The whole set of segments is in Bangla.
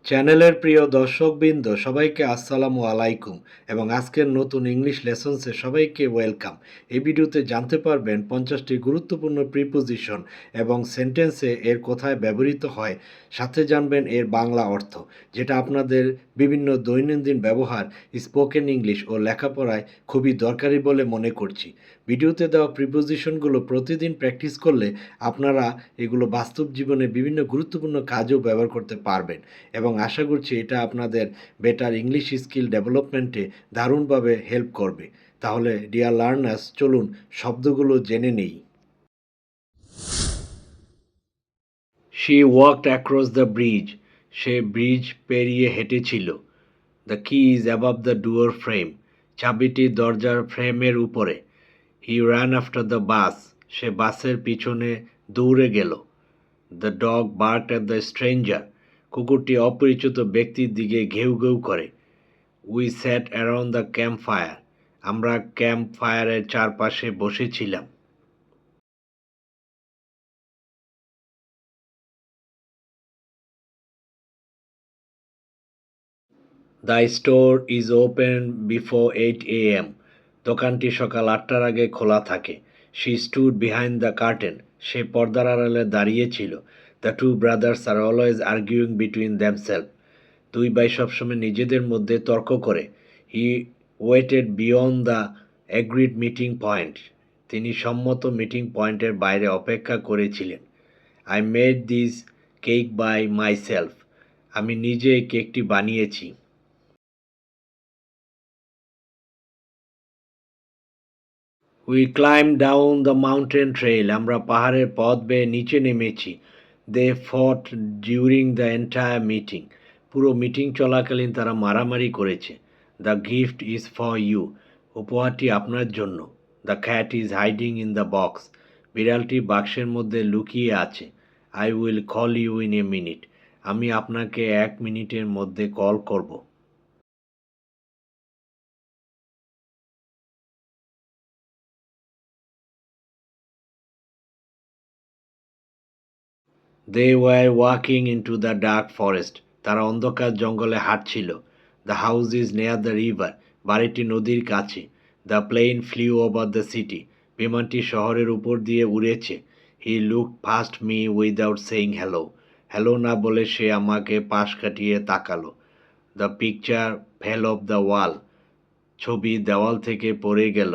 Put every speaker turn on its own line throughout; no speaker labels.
চ্যানেলের প্রিয় দর্শকবৃন্দ সবাইকে আসসালামু আলাইকুম এবং আজকের নতুন ইংলিশ লেসন্সে সবাইকে ওয়েলকাম। এই ভিডিওতে জানতে পারবেন 50টি গুরুত্বপূর্ণ প্রিপোজিশন এবং সেন্টেন্সে এর কোথায় ব্যবহৃত হয়, সাথে জানবেন এর বাংলা অর্থ, যেটা আপনাদের বিভিন্ন দৈনন্দিন ব্যবহার, স্পোকেন ইংলিশ ও লেখাপড়ায় খুবই দরকারি বলে মনে করছি। ভিডিওতে দেওয়া প্রিপোজিশনগুলো প্রতিদিন প্র্যাকটিস করলে আপনারা এগুলো বাস্তব জীবনে বিভিন্ন গুরুত্বপূর্ণ কাজেও ব্যবহার করতে পারবেন এবং আশা করছি এটা আপনাদের বেটার ইংলিশ স্কিল ডেভেলপমেন্টে দারুণভাবে হেল্প করবে। তাহলে ডিয়ার লার্নার্স, চলুন শব্দগুলো জেনে নেই। She walked across the bridge. সে ব্রিজ পেরিয়ে হেঁটেছিল। The key is above the door frame. চাবিটি দরজার ফ্রেমের উপরে। He run after the bus. সে বাসের পিছনে দৌড়ে গেল। The dog barked at the stranger. কুকুরটি অপরিচিত ব্যক্তির দিকে ঘেউ ঘেউ করে। We sat around the camp fire. আমরা ক্যাম্প ফায়ারের চারপাশে বসেছিলাম। The store is open before 8 AM। দোকানটি সকাল 8টার আগে খোলা থাকে। She stood behind the curtain. সে পর্দার আড়ালে দাঁড়িয়েছিল। The two brothers are always arguing between themself. দুই ভাই সবসময় নিজেদের মধ্যে তর্ক করে। He waited beyond the agreed meeting point. তিনি সম্মত মিটিং পয়েন্টের বাইরে অপেক্ষা করেছিলেন। I made this cake by myself. আমি নিজে এই কেকটি বানিয়েছি। We climb down the mountain trail. আমরা পাহাড়ের পথ বেয়ে নিচে নেমেছি। They fought during the entire meeting. পুরো মিটিং চলাকালীন তারা মারামারি করেছে। The gift is for you. উপহারটি আপনার জন্য। The cat is hiding in the box. বিড়ালটি বাক্সের মধ্যে লুকিয়ে আছে। I will call you in a minute. আমি আপনাকে 1 মিনিটের মধ্যে কল করব। They were walking into the dark forest. তারা অন্ধকার জঙ্গলে হাঁটছিল। The house is near the river. বাড়িটি নদীর কাছে। The plane flew over the city. বিমানটি শহরের উপর দিয়ে উড়েছে। He look past me without saying hello. Hello না বলে সে আমাকে পাশ কাটিয়ে তাকালো। The picture fell off the wall. ছবি দেওয়াল থেকে পড়ে গেল।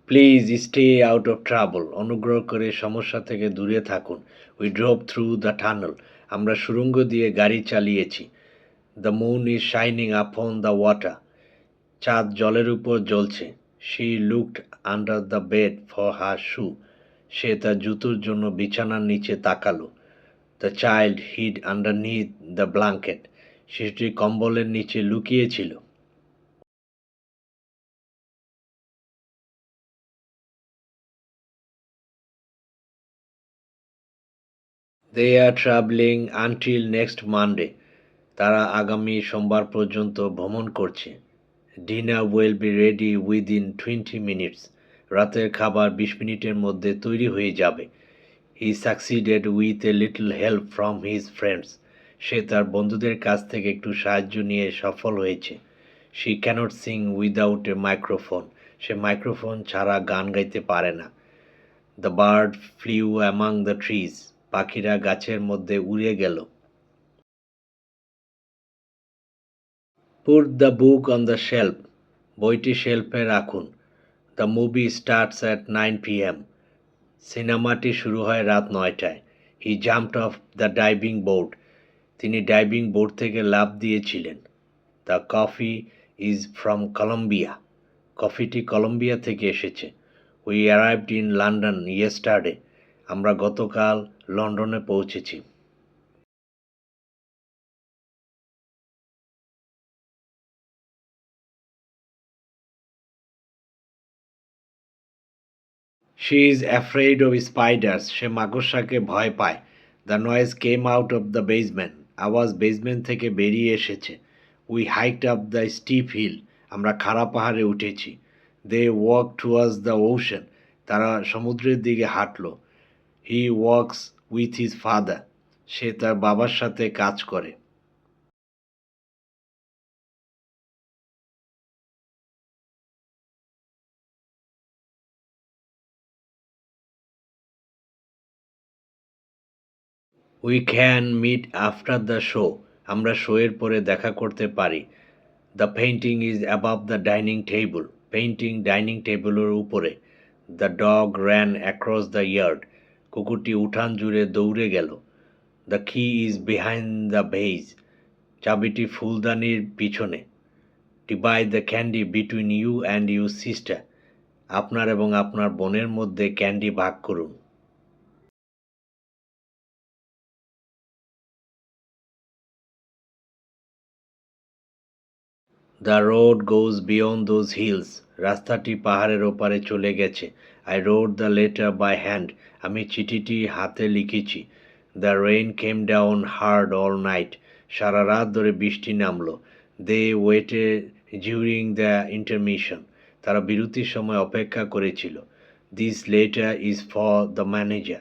Please stay out of trouble. অনুগ্রহ করে সমস্যা থেকে দূরে থাকুন। We drove through the tunnel. আমরা সুড়ঙ্গ দিয়ে গাড়ি চালিয়েছি। The moon is shining upon the water. চাঁদ জলের উপর জ্বলছে। She looked under the bed for her shoe. সে তার জুতোর জন্য বিছানার নিচে তাকালো। The child hid underneath the blanket. শিশুটি কম্বলের নিচে লুকিয়েছিল। They are travelling until next Monday. তারা আগামী সোমবার পর্যন্ত ভ্রমণ করছে। Dinner will be ready within 20 minutes. রাতের খাবার 20 মিনিটের মধ্যে তৈরি হয়ে যাবে। He succeeded with a little help from his friends. সে তার বন্ধুদের কাছ থেকে একটু সাহায্য নিয়ে সফল হয়েছে। She can't sing without a microphone. সে মাইক্রোফোন ছাড়া গান গাইতে পারে না। The bird flew among the trees. পাখিরা গাছের মধ্যে উড়ে গেল। Put the book on the shelf. বইটি শেলফে রাখুন। The movie starts at 9 PM। সিনেমাটি শুরু হয় রাত 9টায়। He jumped off the diving board. তিনি ডাইভিং বোর্ড থেকে লাফ দিয়েছিলেন। The coffee is from Colombia. কফিটি কলম্বিয়া থেকে এসেছে। We arrived in London yesterday. আমরা গতকাল লন্ডনে পৌঁছেছি। She is afraid of spiders. সে মাকড়সাকে ভয় পায়। The noise came out of the basement. আওয়াজ বেসমেন্ট থেকে বেরিয়ে এসেছে। We hiked up the steep hill. আমরা খাড়া পাহাড়ে উঠেছি। They walked towards the ocean. তারা সমুদ্রের দিকে হাঁটল। He works with his father. সে তার বাবার সাথে কাজ করে। We can meet after the show. আমরা শোয়ের পরে দেখা করতে পারি। The painting is above the dining table. Painting dining টেবিলের উপরে। The dog ran across the yard. কুকুরটি উঠান জুড়ে দৌড়ে গেল। The key is behind the vase. চাবিটি ফুলদানির পিছনে। Divide the candy between you and your sister. আপনার এবং আপনার বোনের মধ্যে ক্যান্ডি ভাগ করুন। The road goes beyond those hills. রাস্তাটি পাহাড়ের ওপারে চলে গেছে। I wrote the letter by hand. আমি চিঠিটি হাতে লিখেছি। The rain came down hard all night. সারা রাত ধরে বৃষ্টি নামলো। They waited during the intermission. তারা বিরতির সময় অপেক্ষা করেছিল। This letter is for the manager.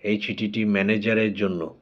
এই চিঠিটি ম্যানেজারের জন্য।